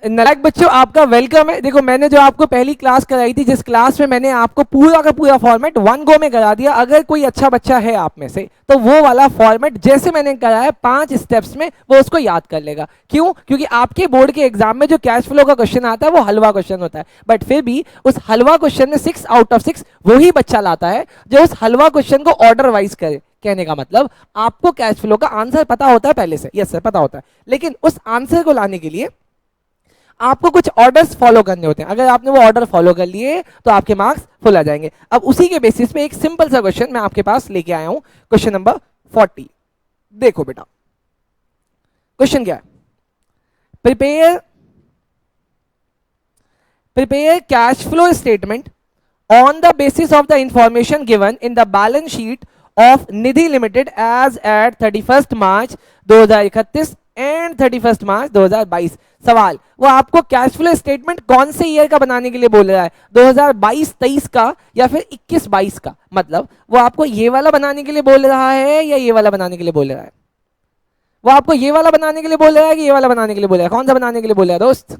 नालायक बच्चों, आपका वेलकम है। देखो मैंने जो आपको पहली क्लास कराई थी, जिस क्लास में मैंने आपको पूरा का पूरा फॉर्मेट वन गो में करा दिया, अगर कोई अच्छा बच्चा है आप में से तो वो वाला फॉर्मेट जैसे मैंने कराया 5 स्टेप्स में वो उसको याद कर लेगा। क्यों? क्योंकि आपके बोर्ड के एग्जाम में जो कैश फ्लो का क्वेश्चन आता है वो हलवा क्वेश्चन होता है, बट फिर भी उस हलवा क्वेश्चन में 6 आउट ऑफ 6 वही बच्चा लाता है जो उस हलवा क्वेश्चन को ऑर्डर वाइज करे। कहने का मतलब आपको कैश फ्लो का आंसर पता होता है पहले से, यस सर पता होता है, लेकिन उस आंसर को लाने के लिए आपको कुछ ऑर्डर्स फॉलो करने होते हैं। अगर आपने वो ऑर्डर फॉलो कर लिए तो आपके मार्क्स फुल आ जाएंगे। अब उसी के बेसिस पे एक सिंपल सा क्वेश्चन मैं आपके पास लेके आया हूं, क्वेश्चन नंबर 40। देखो बेटा क्वेश्चन क्या है, prepare cash flow statement on the basis of the information given in the balance sheet of Nidhi limited as at 31st March 2031 and 31st मार्च 2022। सवाल, वो आपको कैश फ्लो स्टेटमेंट कौन से ईयर का बनाने के लिए बोल रहा है, 2022-23 का या फिर 21-22 का? मतलब वो आपको ये वाला बनाने के लिए बोल रहा है या ये वाला बनाने के लिए बोल रहा है? वो आपको ये वाला बनाने के लिए बोल रहा है कि ये वाला बनाने के लिए बोल रहा है? कौन सा बनाने के लिए बोल रहा है दोस्त?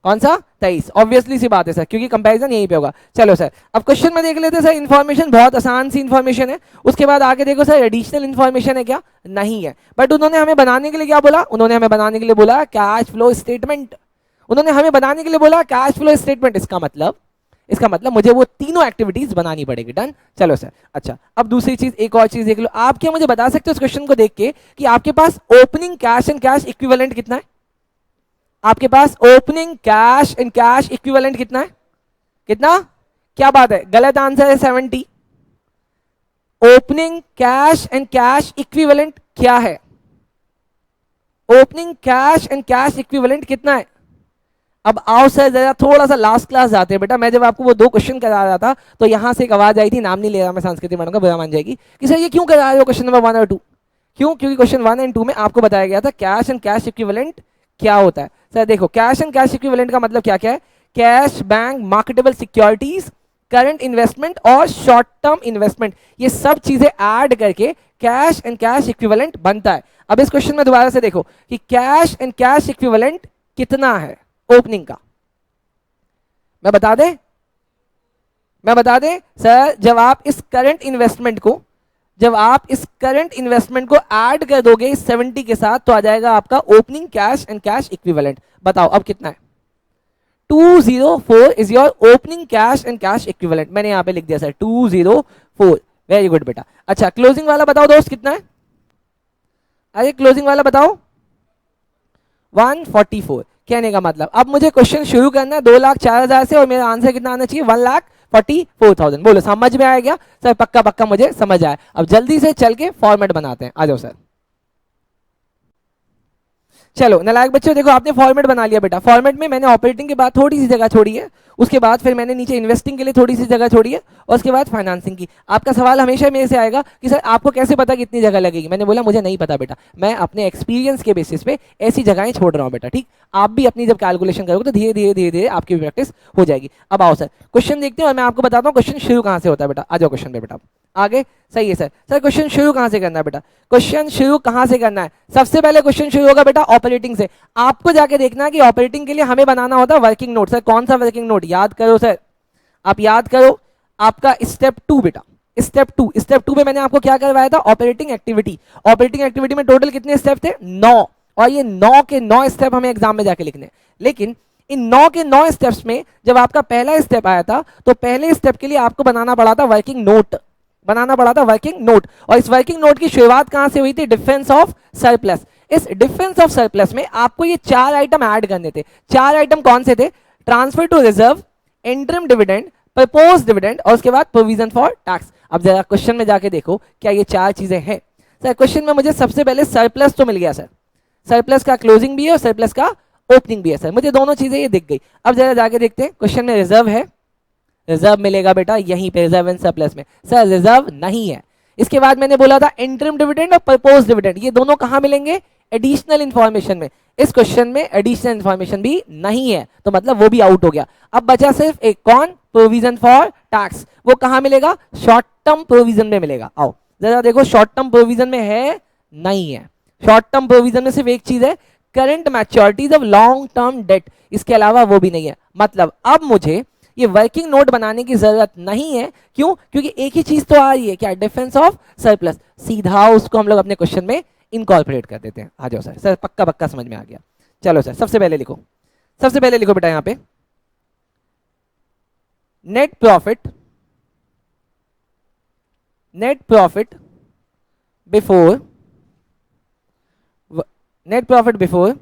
कौन सा? 23। ऑब्वियसली सी बात है सर, क्योंकि कंपैरिजन यहीं पे होगा। चलो सर अब क्वेश्चन में देख लेते हैं सर। इन्फॉर्मेशन बहुत आसान सी इन्फॉर्मेशन है, उसके बाद आगे देखो सर एडिशनल इन्फॉर्मेशन है क्या? नहीं है, बट उन्होंने हमें बनाने के लिए क्या बोला? उन्होंने हमें बनाने के लिए बोला कैश फ्लो स्टेटमेंट। उन्होंने हमें बनाने के लिए बोला कैश फ्लो स्टेटमेंट। इसका मतलब मुझे वो तीनों एक्टिविटीज बनानी पड़ेगी। डन। चलो सर अच्छा, अब दूसरी चीज, एक और चीज देख लो। आप क्या मुझे बता सकते हो इस क्वेश्चन को देख के कि आपके पास opening cash and cash equivalent कितना है? आपके पास opening cash and cash equivalent कितना है? कितना? क्या बात है, गलत आंसर है 70। Opening cash and cash equivalent क्या है? Opening cash and cash equivalent कितना है? अब आओ सर जरा थोड़ा सा लास्ट क्लास जाते हैं बेटा। मैं जब आपको वो 2 क्वेश्चन करा रहा था तो यहां से एक आवाज आई थी, नाम नहीं ले रहा मैं, संस्कृति मैडम का बुरा मान जाएगी, कि सर ये क्यों करा रहे हो क्वेश्चन नंबर 1 और 2? क्यों? क्योंकि क्वेश्चन 1 एंड 2 में आपको बताया गया था कैश एंड कैश इक्विवेलेंट क्या होता है। सर देखो कैश एंड कैश इक्विवेलेंट का मतलब क्या क्या है? Cash, bank, marketable securities, current investment और शॉर्ट टर्म इन्वेस्टमेंट, ये सब चीजें ऐड करके कैश एंड कैश इक्विवेलेंट बनता है। अब इस क्वेश्चन में दोबारा से देखो कि कैश एंड कैश इक्विवेलेंट कितना है ओपनिंग का? मैं बता दें सर, जब आप इस करंट इन्वेस्टमेंट को ऐड कर दोगे इस 70 के साथ तो आ जाएगा आपका opening cash and cash equivalent. बताओ अब कितना है? 204 is your opening cash and cash equivalent. मैंने यहां पे लिख दिया सर 204। वेरी गुड बेटा। अच्छा क्लोजिंग वाला बताओ दोस्त कितना है? अरे क्लोजिंग वाला बताओ। 144। कहने का मतलब अब मुझे क्वेश्चन शुरू करना है 2,04,000 से और मेरा आंसर कितना आना चाहिए? 1,44,000। बोलो समझ में आ गया सर? पक्का मुझे समझ आया। अब जल्दी से चल के फॉर्मेट बनाते हैं, आ जाओ सर। चलो नालायक बच्चों देखो आपने फॉर्मेट बना लिया बेटा। फॉर्मेट में मैंने ऑपरेटिंग के बाद थोड़ी सी जगह छोड़ी है, उसके बाद फिर मैंने नीचे इन्वेस्टिंग के लिए थोड़ी सी जगह छोड़ी है और उसके बाद फाइनेंसिंग की। आपका सवाल हमेशा मेरे से आएगा कि सर आपको कैसे पता कितनी जगह लगेगी? मैंने बोला मुझे नहीं पता बेटा, मैं अपने एक्सपीरियंस के बेसिस पे ऐसी जगहें छोड़ रहा हूँ बेटा। ठीक, आप भी अपनी जब कैलकुलेशन करोगे तो धीरे धीरे आपकी प्रैक्टिस हो जाएगी। अब आओ सर क्वेश्चन देखते हैं और मैं आपको बताता हूँ क्वेश्चन शुरू कहाँ से होता है बेटा। आ जाओ क्वेश्चन पे बेटा आगे। सही है सर। सर क्वेश्चन शुरू कहां से करना है बेटा? क्वेश्चन शुरू कहां से करना है? सबसे पहले क्वेश्चन शुरू होगा बेटा ऑपरेटिंग से। आपको जाके देखना है कि ऑपरेटिंग के लिए हमें बनाना होता है वर्किंग नोट। सर कौन सा वर्किंग नोट? याद करो सर, आप याद करो आपका स्टेप 2 बेटा। स्टेप 2 में मैंने आपको क्या करवाया था? Operating activity. ऑपरेटिंग एक्टिविटी में टोटल कितने स्टेप थे? 9। और ये 9 के 9 स्टेप हमें एग्जाम में जाके लिखने। लेकिन इन 9 के 9 स्टेप्स में जब आपका पहला स्टेप आया था तो पहले स्टेप के लिए आपको बनाना पड़ा था वर्किंग नोट। और इस वर्किंग नोट की शुरुआत कहां से हुई थी? Defence of surplus. इस डिफेंस ऑफ सरप्लस में आपको ये 4 आइटम ऐड करने थे। 4 आइटम कौन से थे? Transfer to reserve, interim dividend, propose dividend और उसके बाद प्रोविजन फॉर टैक्स। अब जरा क्वेश्चन में जाके देखो क्या ये 4 चीजें हैं। सर क्वेश्चन में मुझे सबसे पहले सरप्लस तो मिल गया सर, सरप्लस का क्लोजिंग भी है और सरप्लस का ओपनिंग भी है सर, मुझे दोनों चीजें ये दिख गई। अब जरा जाके देखते हैं क्वेश्चन में रिजर्व है, रिजर्व मिलेगा बेटा यहीं पे रिजर्व एंड सरप्लस में। सर रिजर्व नहीं है। इसके बाद मैंने बोला था इंटरिम डिविडेंड और प्रपोज डिविडेंड, ये दोनों कहां मिलेंगे? एडिशनल इंफॉर्मेशन में। इस क्वेश्चन में एडिशनल इंफॉर्मेशन भी नहीं है तो मतलब वो भी आउट हो गया। अब बचा सिर्फ एक, कौन? Provision for tax. वो कहां मिलेगा? शॉर्ट टर्म प्रोविजन में मिलेगा। आओ जरा देखो शॉर्ट टर्म प्रोविजन में है, नहीं है। शॉर्ट टर्म प्रोविजन में सिर्फ एक चीज है, current मैच्योरिटीज of long term debt, इसके अलावा वो भी नहीं है। मतलब अब मुझे ये वर्किंग नोट बनाने की जरूरत नहीं है। क्यों? क्योंकि एक ही चीज तो आ रही है, क्या? Defence of surplus. सीधा उसको हम लोग अपने क्वेश्चन में इनकॉर्पोरेट कर देते हैं। आ जाओ सर, सर पक्का पक्का समझ में आ गया। चलो सर, सबसे पहले लिखो, सबसे पहले लिखो बेटा यहां पे net profit, net profit before, net profit before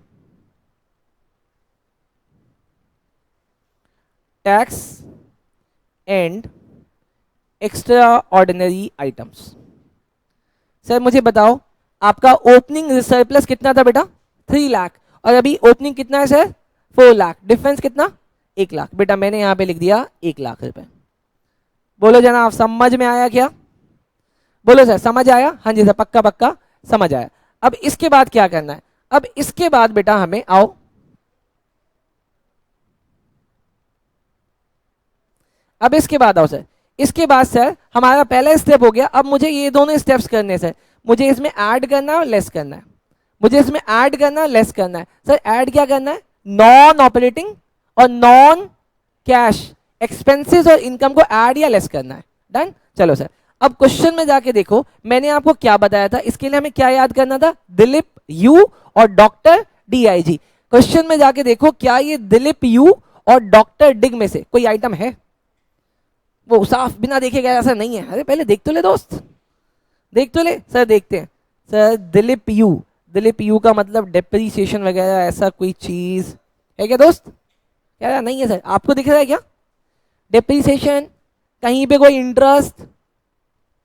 tax and extra ordinary items. Sir मुझे बताओ, आपका ओपनिंग सरप्लस कितना था बेटा? 3 लाख, और अभी ओपनिंग कितना है सर? 4 लाख। डिफरेंस कितना? 1 लाख। बेटा मैंने यहां पे लिख दिया 1 लाख रुपए। बोलो जनाब, समझ में आया क्या? बोलो सर, समझ आया? हाँ जी सर, पक्का पक्का समझ आया। अब इसके बाद क्या करना है? अब इसके बाद बेटा हमें आओ, अब इसके बाद आओ सर, इसके बाद सर हमारा पहला स्टेप हो गया। अब मुझे ये दोनों स्टेप्स करने सर, मुझे इसमें ऐड करना है और लेस करना है, मुझे इसमें ऐड करना है लेस करना है। सर ऐड क्या करना है? नॉन ऑपरेटिंग और नॉन कैश एक्सपेंसेस और इनकम को ऐड या लेस करना है। डन। चलो सर, अब क्वेश्चन में जाके देखो मैंने आपको क्या बताया था, इसके लिए हमें क्या याद करना था? दिलीप यू और डॉक्टर DIG। क्वेश्चन में जाके देखो, क्या ये दिलीप यू और डॉक्टर डिग में से कोई आइटम है? वो साफ बिना देखे गया ऐसा नहीं है। अरे पहले देख तो ले दोस्त, देख तो ले। सर देखते हैं sir, Dilip you, Dilip you का मतलब डेप्रीसिएशन वगैरह ऐसा कोई चीज है क्या दोस्त? क्या नहीं है सर? आपको दिख रहा है क्या डेप्रीसिएशन? कहीं पे कोई इंटरेस्ट?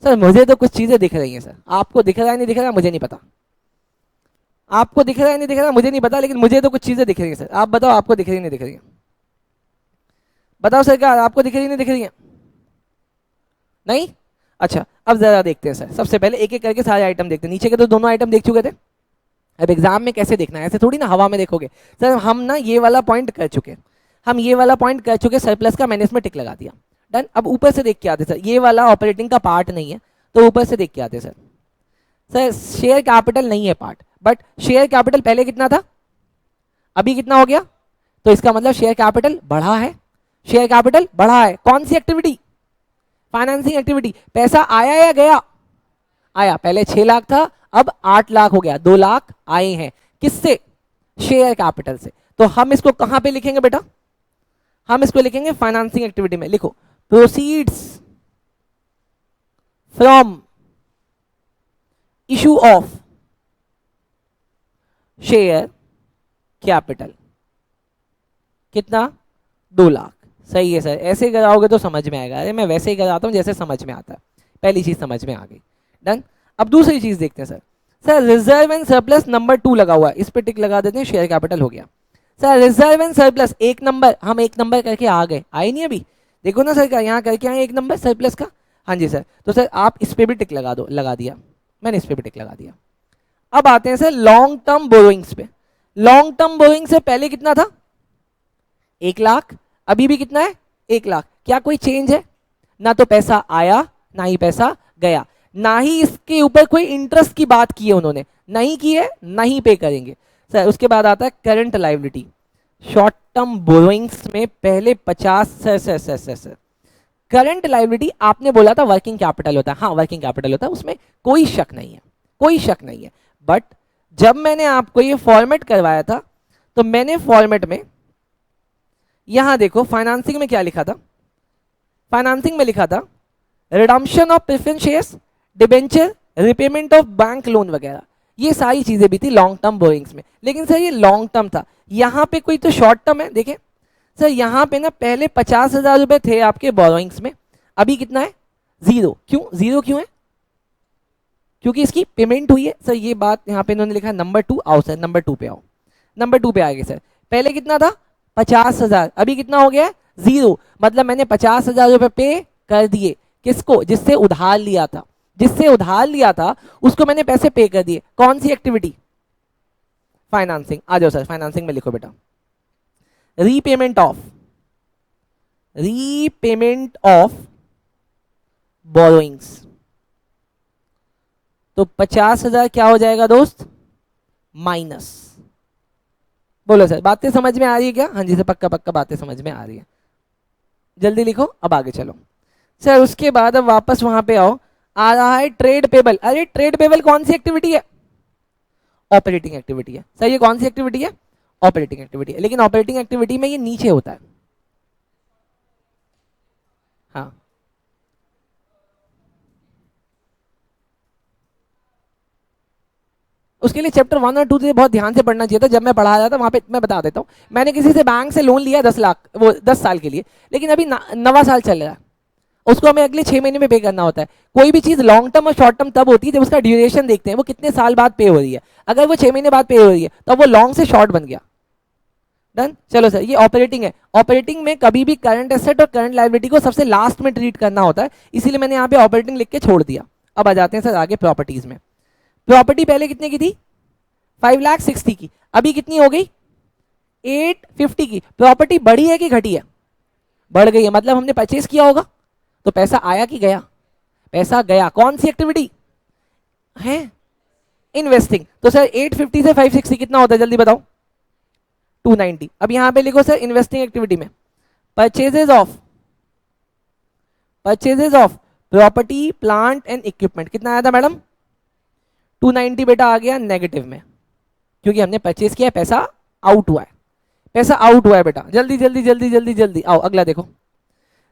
सर मुझे तो कुछ चीजें दिख रही हैं सर, आपको दिख रहा है नहीं दिख रहा मुझे नहीं पता, आपको दिख रहा है नहीं दिख रहा मुझे नहीं पता, लेकिन मुझे तो कुछ चीजें दिख रही हैं सर। आप बताओ, आपको दिख रही नहीं दिख रही है? बताओ सर, क्या आपको दिख रही नहीं दिख रही है? नहीं? अच्छा, अब जरा देखते हैं सर, सबसे पहले एक एक करके सारे आइटम देखते हैं। नीचे के तो दोनों आइटम देख चुके थे, अब एग्जाम में कैसे देखना है, ऐसे थोड़ी ना हवा में देखोगे। सर हम ना ये वाला पॉइंट कर चुके, हम ये वाला पॉइंट कर चुके, सरप्लस का मैंने इसमें टिक लगा दिया। डन। अब ऊपर से देख के आते सर, ये वाला ऑपरेटिंग का पार्ट नहीं है तो ऊपर से देख के आते सर। सर शेयर कैपिटल नहीं है पार्ट, बट शेयर कैपिटल पहले कितना था, अभी कितना हो गया, तो इसका मतलब शेयर कैपिटल बढ़ा है, शेयर कैपिटल बढ़ा है। कौन सी एक्टिविटी? Financing activity. पैसा आया या गया? आया। पहले 6 लाख था, अब 8 लाख हो गया, 2 लाख आए हैं। किससे? शेयर कैपिटल से। तो हम इसको कहां पे लिखेंगे बेटा? हम इसको लिखेंगे फाइनेंसिंग एक्टिविटी में। लिखो proceeds from issue of share capital. कितना? 2 लाख। सही है सर, ऐसे कराओगे तो समझ में आएगा। अरे मैं वैसे ही कराता हूं जैसे समझ में आता है। पहली चीज समझ में आ गई। डन। अब दूसरी चीज देखते हैं sir. Sir reserve and surplus number 2 लगा हुआ है, इस पे टिक लगा देते हैं, शेयर कैपिटल हो गया। Sir reserve and surplus 1 number, हम 1 नंबर करके आ गए, आए नहीं अभी? देखो ना सर, यहाँ करके आए 1 नंबर सरप्लस का। हाँ जी सर, तो सर आप इस पे भी टिक लगा दो, लगा दिया मैंने, इस पे भी टिक लगा दिया। अब आते हैं सर लॉन्ग टर्म बोरोइंग्स पे। लॉन्ग टर्म बोरोइंग से पहले कितना था? 1 लाख। अभी भी कितना है? 1 लाख। क्या कोई चेंज है? ना तो पैसा आया ना ही पैसा गया, ना ही इसके ऊपर कोई इंटरेस्ट की बात की है उन्होंने, नहीं की है, नहीं पे करेंगे सर। उसके बाद आता है current liability. Short term borrowings में पहले 50 सर करंट लायबिलिटी आपने बोला था वर्किंग कैपिटल होता है, हाँ वर्किंग कैपिटल होता है, उसमें कोई शक नहीं है, कोई शक नहीं है। बट जब मैंने आपको ये फॉर्मेट करवाया था तो मैंने फॉर्मेट में यहां देखो फाइनेंसिंग में क्या लिखा था, फाइनेंसिंग में लिखा था redemption of preference shares, debenture, repayment of bank loan वगैरह, ये सारी चीजें भी थी लॉन्ग टर्म बोरिंग्स में। लेकिन सर ये लॉन्ग टर्म था, यहां पे कोई तो शॉर्ट टर्म है। देखें सर यहां पे ना पहले 50,000 रुपए थे आपके बोरोइंग्स में, अभी कितना है? 0। क्यों 0 क्यों है? क्योंकि इसकी पेमेंट हुई है सर। ये बात यहां पे इन्होंने लिखा नंबर 2। आओ सर नंबर 2 पे आओ, नंबर 2 पे आ गए सर। पहले कितना था? 50,000, अभी कितना हो गया? 0। मतलब मैंने 50,000 रुपए पे कर दिए। किसको? जिससे उधार लिया था, जिससे उधार लिया था उसको मैंने पैसे पे कर दिए। कौन सी एक्टिविटी? फाइनेंसिंग। आ जाओ सर, फाइनेंसिंग में लिखो बेटा repayment of, repayment of borrowings. तो 50,000 क्या हो जाएगा दोस्त? माइनस बोलो सर, बातें समझ में आ रही है क्या? हाँ जी सर, पक्का पक्का बातें समझ में आ रही है। जल्दी लिखो, अब आगे चलो सर। उसके बाद अब वापस वहां पे आओ, आ रहा है ट्रेड पेबल। अरे ट्रेड पेबल कौन सी एक्टिविटी है? ऑपरेटिंग एक्टिविटी है सर। ये कौन सी एक्टिविटी है? ऑपरेटिंग एक्टिविटी है। लेकिन ऑपरेटिंग एक्टिविटी में ये नीचे होता है। हाँ, उसके लिए चैप्टर 1 और 2 से बहुत ध्यान से पढ़ना चाहिए था। जब मैं पढ़ा रहा था वहां पे, मैं बता देता हूँ, मैंने किसी से बैंक से लोन लिया 10 लाख, वो 10 साल के लिए, लेकिन अभी नवा साल चल रहा है, उसको हमें अगले 6 महीने में पे करना होता है। कोई भी चीज लॉन्ग टर्म और शॉर्ट टर्म तब होती है जब उसका ड्यूरेशन देखते हैं, वो कितने साल बाद पे हो रही है। अगर वो 6 महीने बाद पे हो रही है तो वो लॉन्ग से शॉर्ट बन गया। डन। चलो सर, ये ऑपरेटिंग है। ऑपरेटिंग में कभी भी करंट एसेट और करंट लायबिलिटी को सबसे लास्ट में ट्रीट करना होता है, इसीलिए मैंने यहाँ पे ऑपरेटिंग लिख के छोड़ दिया। अब आ जाते हैं सर आगे प्रॉपर्टीज में। प्रॉपर्टी पहले कितने की थी? 5,60,000 की। अभी कितनी हो गई? 850 की। प्रॉपर्टी बढ़ी है कि घटी है? बढ़ गई है, मतलब हमने परचेज किया होगा तो पैसा आया कि गया? पैसा गया। कौन सी एक्टिविटी है? इन्वेस्टिंग। तो सर 850 से 560 कितना होता है, जल्दी बताओ? 290। अब यहां पे लिखो सर, इन्वेस्टिंग एक्टिविटी में purchases of property plant and equipment कितना आया था मैडम? 290 बेटा आ गया नेगेटिव में, क्योंकि हमने परचेज किया, पैसा आउट हुआ है। पैसा आउट हुआ है बेटा। जल्दी जल्दी जल्दी जल्दी जल्दी आओ, अगला देखो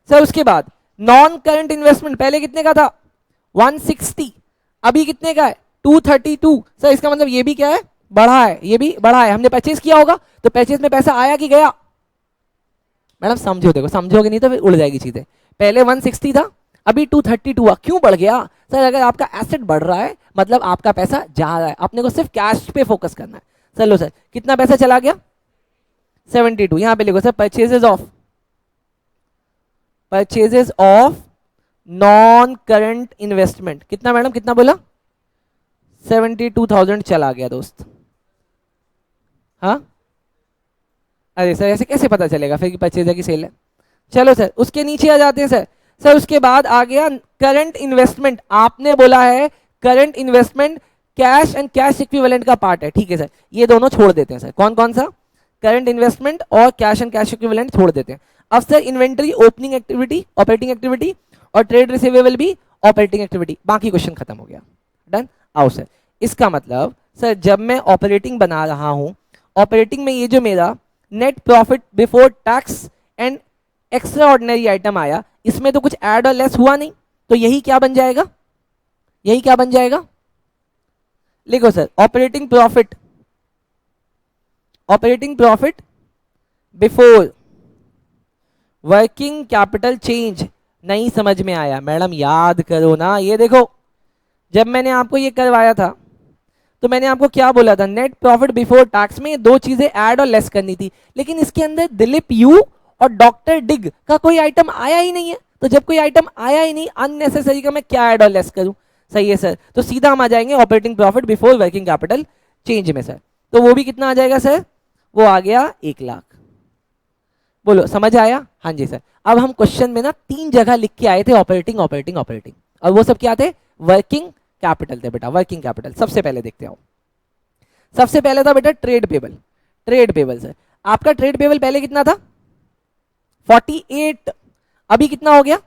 सर। उसके बाद नॉन करंट इन्वेस्टमेंट पहले कितने का था? 160। अभी कितने का है? 232। सर इसका मतलब ये भी क्या है? बढ़ा है। ये भी बढ़ा है। हमने परचेज किया होगा तो परचेज में पैसा आया कि गया? मैडम समझो, देखो समझोगे नहीं तो फिर उड़ जाएगी चीजें। पहले 160 था, अभी 232 हुआ। क्यों बढ़ गया? सर अगर आपका एसेट बढ़ रहा है मतलब आपका पैसा जा रहा है, अपने को सिर्फ कैश पे फोकस करना है। चलो सर, कितना पैसा चला गया? 72। यहां पे लिखो sir, purchases of non current investment कितना मैडम? कितना बोला? 72,000 चला गया दोस्त। हाँ, अरे सर ऐसे कैसे पता चलेगा फिर कि परचेज है कि सेल है? चलो सर उसके नीचे आ जाते हैं सर। सर उसके बाद आ गया करंट इन्वेस्टमेंट। आपने बोला है current investment cash and cash equivalent का पार्ट है, ठीक है सर, ये दोनों छोड़ देते हैं सर। कौन कौन सा? करंट इन्वेस्टमेंट और कैश एंड कैश इक्विवेलेंट छोड़ देते हैं। अब sir inventory opening activity, operating activity, और ट्रेड रिसीवेबल भी ऑपरेटिंग एक्टिविटी। बाकी क्वेश्चन खत्म हो गया। डन। आओ सर, इसका मतलब सर जब मैं ऑपरेटिंग बना रहा हूं, ऑपरेटिंग में ये जो मेरा net profit before tax and extra ordinary item आया, इसमें तो कुछ ऐड और लेस हुआ नहीं, तो यही क्या बन जाएगा? यही क्या बन जाएगा? लिखो sir, operating profit before working capital change. नहीं समझ में आया मैडम? याद करो ना। ये देखो, जब मैंने आपको ये करवाया था तो मैंने आपको क्या बोला था? नेट प्रॉफिट बिफोर टैक्स में दो चीजें ऐड और लेस करनी थी, लेकिन इसके अंदर दिलीप यू और डॉक्टर डिग का कोई आइटम आया ही नहीं है। तो जब कोई आइटम आया ही नहीं, अननेसेसरी का मैं क्या ऐड और लेस करूं? सही है सर, तो सीधा हम आ जाएंगे operating profit before working capital change में सर। तो वो भी कितना आ जाएगा सर? वो आ गया 1,00,000। बोलो समझ आया? हाँ जी सर। अब हम क्वेश्चन में ना 3 जगह लिख के आए थे ऑपरेटिंग ऑपरेटिंग ऑपरेटिंग, और वो सब क्या थे? वर्किंग कैपिटल थे बेटा, वर्किंग कैपिटल। सबसे पहले देखते हो, सबसे पहले था बेटा trade payable. Trade payable sir, आपका ट्रेड पेबल पहले कितना था? 48। अभी कितना हो गया?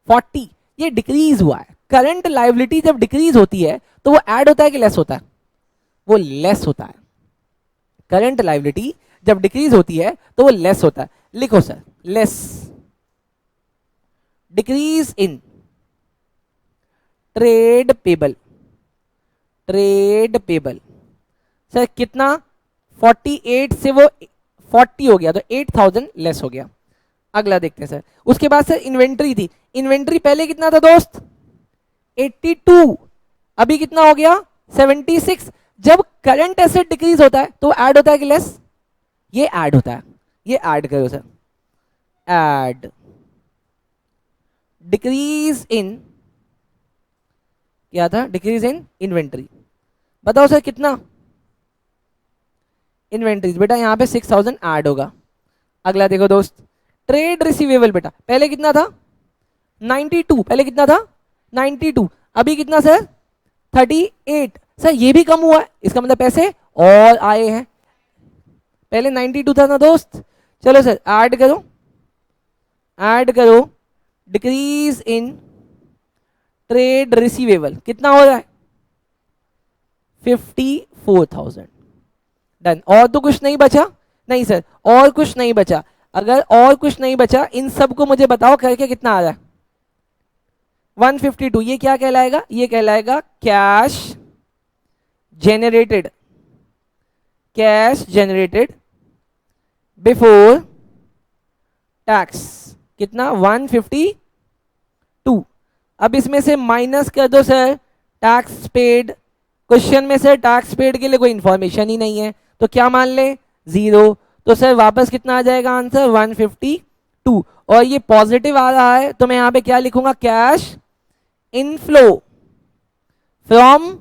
40। ये डिक्रीज हुआ है। करंट लायबिलिटी जब डिक्रीज होती है तो वो ऐड होता है कि लेस होता है? वो लेस होता है। करंट लायबिलिटी जब डिक्रीज होती है तो वो लेस होता है। लिखो sir, less decrease in trade payable. Trade payable sir कितना? 48 से वो 40 हो गया, तो 8,000 लेस हो गया। अगला देखते हैं सर। उसके बाद सर इन्वेंट्री थी। इन्वेंट्री पहले कितना था दोस्त? 82। अभी कितना हो गया? 76। जब करंट एसेट डिक्रीज होता है तो ऐड होता है कि लेस? ये ऐड होता है। ये ऐड करो सर, ऐड डिक्रीज इन, क्या था? Decrease in inventory. बताओ सर कितना? इन्वेंट्रीज बेटा यहां पे 6,000 ऐड होगा। अगला देखो दोस्त, ट्रेड रिसीवेबल बेटा पहले कितना था? 92। पहले कितना था? 92। अभी कितना सर? 38। सर ये भी कम हुआ है, इसका मतलब पैसे और आए हैं। पहले 92 था ना दोस्त। चलो सर ऐड करो, ऐड करो, डिक्रीज इन ट्रेड रिसीवेबल कितना हो रहा है 54,000। डन। और तो कुछ नहीं बचा? नहीं सर और कुछ नहीं बचा। अगर और कुछ नहीं बचा इन सब को मुझे बताओ करके कितना आ रहा है 152। ये क्या कहलाएगा? ये कहलाएगा cash generated, cash generated before tax. कितना 152। अब इसमें से माइनस कर दो सर टैक्स पेड। क्वेश्चन में सर टैक्स पेड के लिए कोई इंफॉर्मेशन ही नहीं है तो क्या मान ले 0। तो सर वापस कितना आ जाएगा आंसर 152। और ये पॉजिटिव आ रहा है तो मैं यहां पे क्या लिखूंगा cash inflow from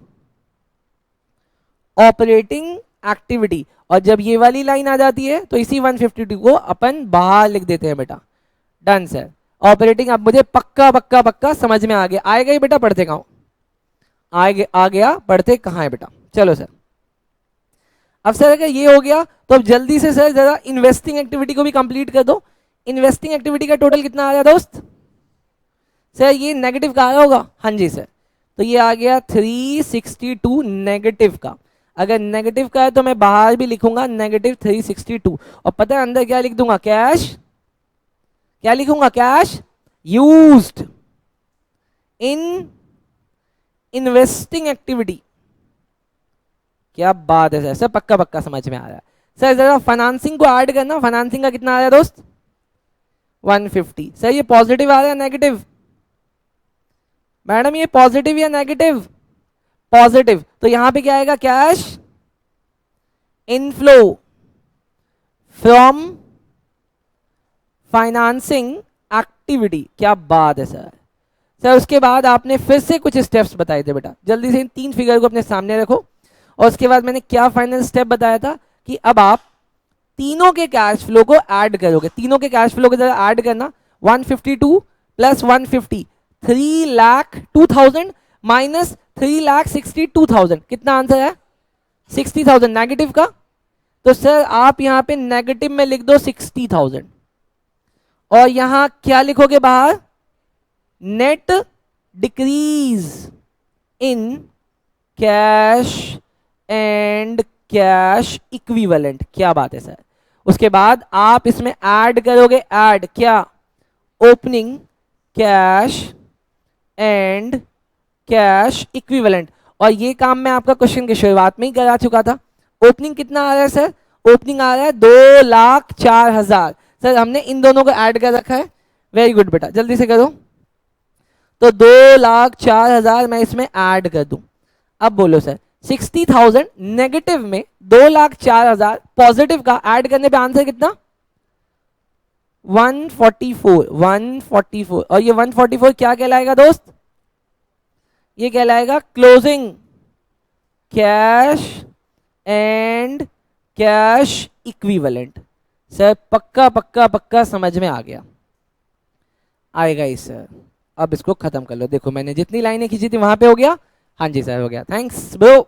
operating activity. और जब ये वाली लाइन आ जाती है तो इसी 152 को अपन बाहर लिख देते हैं बेटा। Done sir. ऑपरेटिंग अब मुझे पक्का पक्का पक्का समझ में आ गया। आएगा ही बेटा, पढ़ते कहां आ गया, पढ़ते कहां है बेटा। चलो सर अब सर अगर ये हो गया तो अब जल्दी से सर जरा इन्वेस्टिंग एक्टिविटी को भी कंप्लीट कर दो। इन्वेस्टिंग एक्टिविटी का टोटल कितना आ गया दोस्त? सर ये नेगेटिव का आ रहा होगा। हाँ जी सर। तो ये आ गया 362 नेगेटिव का। अगर नेगेटिव का है तो मैं बाहर भी लिखूंगा नेगेटिव 362। और पता है अंदर क्या लिख दूंगा? कैश, क्या लिखूंगा? Cash used in investing activity. क्या बात है सर, सर पक्का पक्का समझ में आ रहा है। सर जरा फाइनेंसिंग को ऐड करना। फाइनेंसिंग का कितना आ रहा है दोस्त? 150। सर ये पॉजिटिव आ रहा है नेगेटिव? मैडम ये पॉजिटिव या नेगेटिव? पॉजिटिव। तो यहां पे क्या आएगा? Cash inflow from financing activity. क्या बात है सर। सर उसके बाद आपने फिर से कुछ स्टेप्स बताए थे बेटा, जल्दी से इन 3 फिगर को अपने सामने रखो। और उसके बाद मैंने क्या फाइनल स्टेप बताया था कि अब आप तीनों के कैश फ्लो को ऐड करोगे। तीनों के कैश फ्लो को जरा ऐड करना। 152 प्लस 150 3,02,000 माइनस 3,62,000 कितना आंसर है? 60,000 नेगेटिव का। तो सर आप यहां पे नेगेटिव में लिख दो 60,000 और यहां क्या लिखोगे बाहर? Net decrease in cash and cash equivalent. क्या बात है सर। उसके बाद आप इसमें ऐड करोगे, ऐड क्या? Opening cash and cash equivalent. और ये काम मैं आपका क्वेश्चन की शुरुआत में ही करा चुका था। ओपनिंग कितना आ रहा है सर? ओपनिंग आ रहा है 2,04,000। सर हमने इन दोनों को ऐड कर रखा है। वेरी गुड बेटा, जल्दी से करो। तो 2,04,000 मैं इसमें ऐड कर दूं। अब बोलो सर 60,000 नेगेटिव में 2,04,000 पॉजिटिव का ऐड करने पे आंसर कितना? 144। और ये 144 क्या कहलाएगा दोस्त? ये कहलाएगा closing cash and cash equivalent. Sir पक्का पक्का पक्का समझ में आ गया? आएगा ही सर। अब इसको खत्म कर लो। देखो मैंने जितनी लाइनें खींची थी वहां पे हो गया। हाँ जी सर हो गया। Thanks bro.